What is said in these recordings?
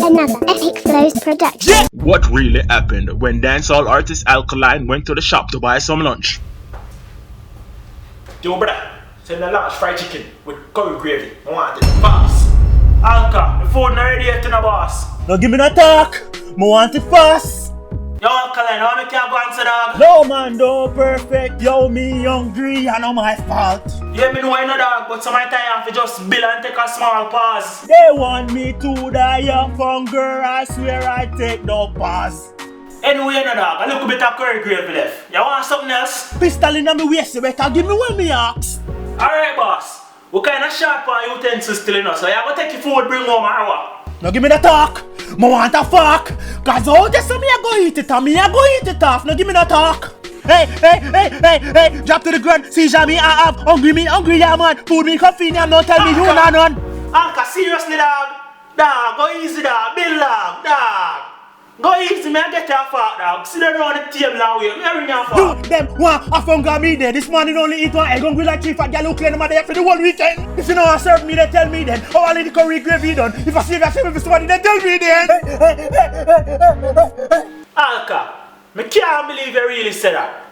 another Epicflows Production. What really happened when dancehall artist Alkaline went to the shop to buy some lunch? Yo, brother, send a large fried chicken with curry gravy. I want it fast. Alka, the food not ready yet, no boss. No, give me no talk. I want it fast. Yo, Alkaline, how me can't go answer, dog? No, man, don't perfect. Yo, me hungry, I know my fault. Yeah, me know I know, dog, but sometimes I have to just bill and take a small pause. They want me to die of hunger. I swear I take no pause. Anyway, no, dog, a little bit of curry gravy left. You want something else? Pistol in my waist, you better give me what me ask. Alright, boss. We kind of sharp on utensils still, you know, so you have to take your food, bring home or what? Now give me the talk. I want a fuck. Cause all this me I go eat it and me I go eat it off. Now give me the talk. Hey, drop to the ground. See me I have hungry, yeah man. Food me convenient, don't tell me you not none. Alka, seriously, dog? Dog, go easy, dog. Bill, dog. Go easy, man. Get your fat, dog. Sit down on the table and wait. Me ring your fat. You, them, one, I found me there. This morning only eat one egg hungry like 3 fat gyal who claim them are there for the whole weekend. If you know how serve me, they tell me then. How all the curry gravy done. If I see if I serve me somebody, they tell me then. Alka, me can't believe you really said that.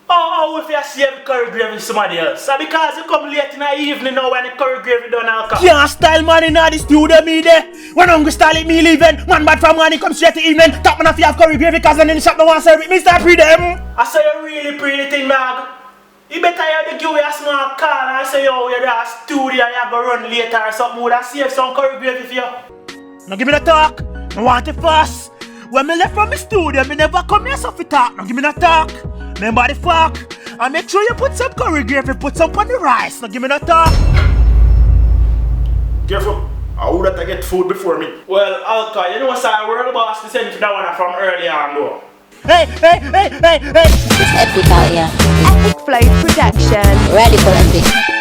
Oh, if you save curry gravy with somebody else. So because you come late in the evening now when the curry gravy done, Alka. Can't style man in the studio me there. When hungry style it me leaving. Man bad from morning come straight to evening. Top man if you have curry gravy cause when in the shop no one serve it. Me start pre them. I say you really pretty thing, dog. You better have to give you a small call and say yo, you're at the studio and you go run later or something. Would I save some curry gravy for you? Now give me the talk. I want it fast. When me left from the studio, me never come here so for talk. Now give me the talk. Remember the fuck. And make sure you put some curry gravy, put some on the rice. Now give me the talk. Careful. I would have to get food before me. Well, Alka, you know what's our world boss to send for that one from earlier on though. Hey. It's epic out here. Epicflows Production. Radical epic.